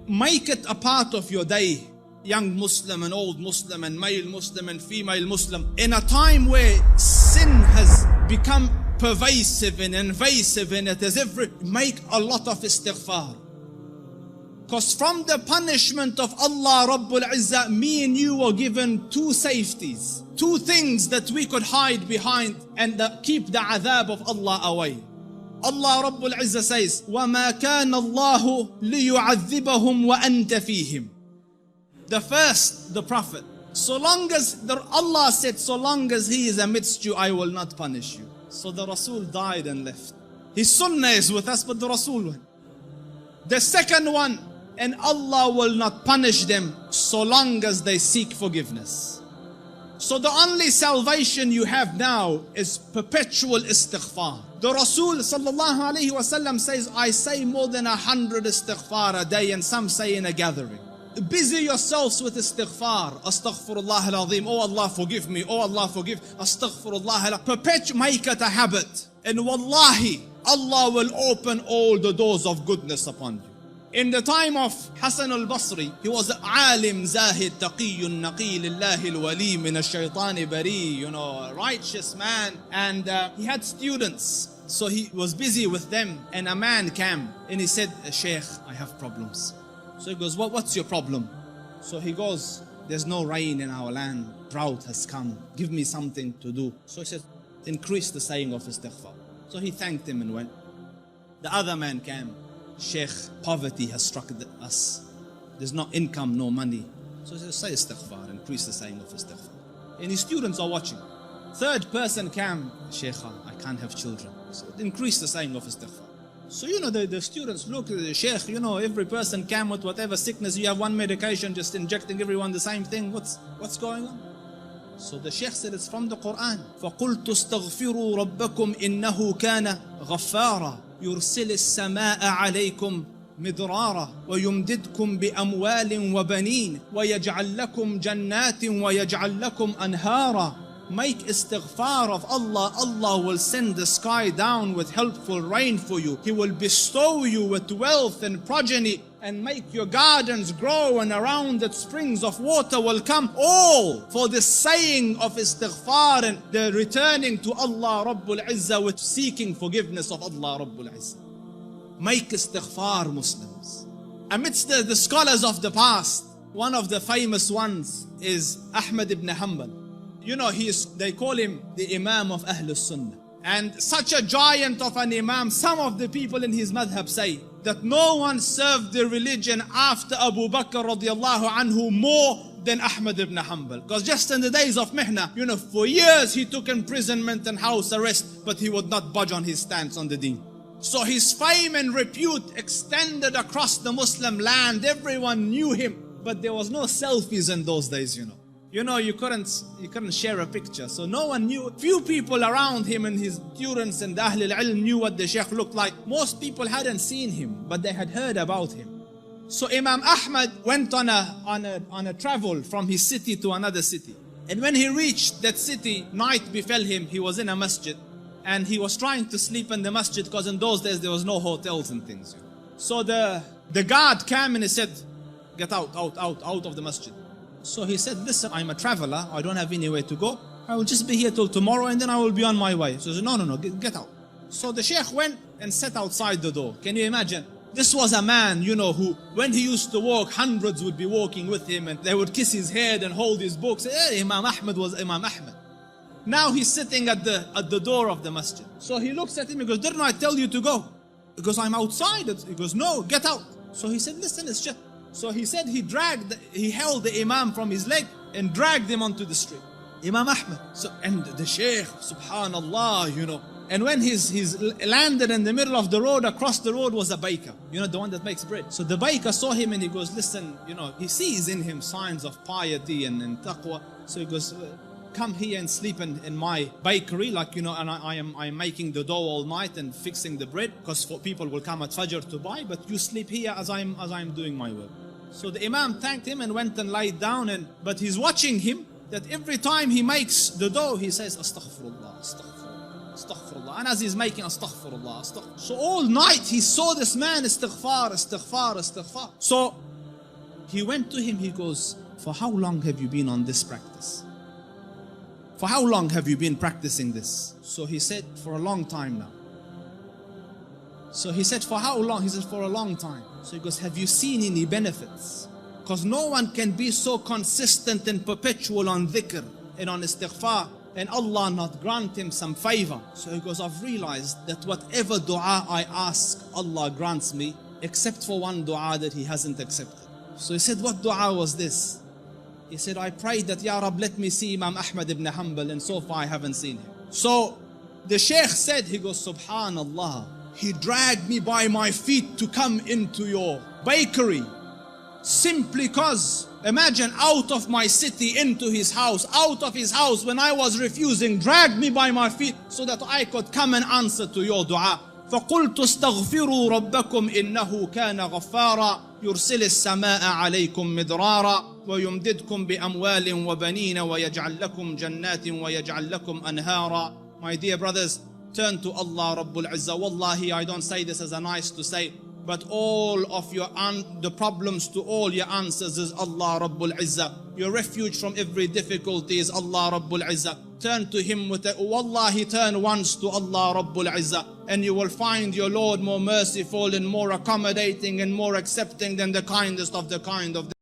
make it a part of your day. Young Muslim and old Muslim and male Muslim and female Muslim. In a time where sin has become pervasive and invasive in it, make a lot of istighfar. Because from the punishment of Allah Rabbul Izzah, me and you were given two safeties. Two things that we could hide behind and keep the adhab of Allah away. Allah Rabbul Izzah says, وَمَا كَانَ اللَّهُ لِيُعَذِّبَهُمْ وَأَنْتَ فِيهِمْ. The first, the Prophet. Allah said, so long as he is amidst you, I will not punish you. So the Rasul died and left. His sunnah is with us, but the Rasul went. The second one, and Allah will not punish them so long as they seek forgiveness. So the only salvation you have now is perpetual istighfar. The Rasul sallallahu alayhi wasallam says, I say more than 100 istighfar a day, and some say in a gathering. Busy yourselves with istighfar. Astaghfirullah al-azim. Oh Allah forgive me. Oh Allah forgive. Astaghfirullah. Make it a habit. And wallahi, Allah will open all the doors of goodness upon you. In the time of Hassan al-Basri, he was an alim, zahid, taqiyyun, naqi, lillahi al-wali, min al-shaytani bari, a righteous man. And he had students. So he was busy with them. And a man came and he said, Shaykh, I have problems. So he goes, what's your problem? So he goes, there's no rain in our land. Drought has come. Give me something to do. So he says, increase the saying of istighfar. So he thanked him and went. The other man came. Sheikh, poverty has struck us. There's no income, no money. So he says, say istighfar, increase the saying of istighfar. And his students are watching. Third person came. Sheikh, I can't have children. So increase the saying of istighfar. So the students look at the Sheikh, every person came with whatever sickness. You have one medication, just injecting everyone the same thing. What's going on? So the Sheikh said, it's from the Quran. فَقُلْتُ اسْتَغْفِرُوا رَبَّكُمْ إِنَّهُ كَانَ غَفَّارًا يُرْسِلِ السَّمَاءَ عَلَيْكُمْ مِدْرَارًا وَيُمْدِدْكُمْ بِأَمْوَالٍ وَبَنِينَ وَيَجْعَلْ لَكُمْ جَنَّاتٍ وَيَجْعَلْ لَكُمْ أَنْهَارًا. Make istighfar of Allah. Allah will send the sky down with helpful rain for you. He will bestow you with wealth and progeny and make your gardens grow, and around it springs of water will come. All for the saying of istighfar and the returning to Allah Rabbul Izzah with seeking forgiveness of Allah Rabbul Izzah. Make istighfar, Muslims. Amidst the scholars of the past, one of the famous ones is Ahmad ibn Hanbal. They call him the Imam of Ahlul Sunnah. And such a giant of an Imam, some of the people in his madhab say that no one served the religion after Abu Bakr radiallahu anhu more than Ahmad ibn Hanbal. Because just in the days of Mihna, for years he took imprisonment and house arrest, but he would not budge on his stance on the deen. So his fame and repute extended across the Muslim land. Everyone knew him, but there was no selfies in those days, you couldn't share a picture. So no one knew. Few people around him and his students and Ahlul Ilm knew what the Shaykh looked like. Most people hadn't seen him, but they had heard about him. So Imam Ahmad went on a travel from his city to another city. And when he reached that city, night befell him. He was in a masjid. And he was trying to sleep in the masjid because in those days there was no hotels and things. So the guard came and he said, get out of the masjid. So he said, listen, I'm a traveler. I don't have anywhere to go. I will just be here till tomorrow and then I will be on my way. So he said, no, get out. So the Shaykh went and sat outside the door. Can you imagine? This was a man, who, when he used to walk, hundreds would be walking with him and they would kiss his head and hold his books. Imam Ahmad was Imam Ahmad. Now he's sitting at the door of the masjid. So he looks at him, he goes, didn't I tell you to go? He goes, I'm outside. He goes, no, get out. So he said, listen, it's just... So he said he held the Imam from his leg and dragged him onto the street. Imam Ahmad. And the Shaykh, subhanallah, And when he's landed in the middle of the road, across the road was a baker, the one that makes bread. So the baker saw him and he goes, listen, he sees in him signs of piety and taqwa. So he goes, come here and sleep in my bakery, and I'm making the dough all night and fixing the bread, because people will come at Fajr to buy, but you sleep here as I'm doing my work. So the Imam thanked him and went and lied down, but he's watching him, that every time he makes the dough, he says, Astaghfirullah, Astaghfirullah, Astaghfirullah. And as he's making Astaghfirullah, Astaghfirullah. So all night he saw this man, Istighfar, Istighfar, Istighfar. So He went to him, he goes, for how long have you been on this practice? For how long have you been practicing this? So he said, for a long time now. So he said, for how long? He said, for a long time. So he goes, have you seen any benefits? Because no one can be so consistent and perpetual on dhikr and on istighfar and Allah not grant him some favor. So he goes, I've realized that whatever dua I ask, Allah grants me, except for one dua that he hasn't accepted. So he said, what dua was this? He said, I prayed that, Ya Rab, let me see Imam Ahmad ibn Hanbal, and so far I haven't seen him. So the Shaykh said, he goes, Subhanallah, he dragged me by my feet to come into your bakery. Simply because, imagine, out of my city into his house, out of his house when I was refusing, dragged me by my feet so that I could come and answer to your dua. فقلت استغفروا ربكم إنه كان غفارا يرسل السماء عليكم مدرارا ويمددكم بأموال وبنين ويجعل لكم جنات ويجعل لكم أنهارا. My dear brothers, turn to Allah Rabbul Izzah. Wallahi, I don't say this as a nice to say, but all of the problems to all your answers is Allah Rabbul Izzah. Your refuge from every difficulty is Allah Rabbul Izzah. Turn to Him with it. Wallahi, turn once to Allah Rabbul Izzah, and you will find your Lord more merciful and more accommodating and more accepting than the kindest of the kind of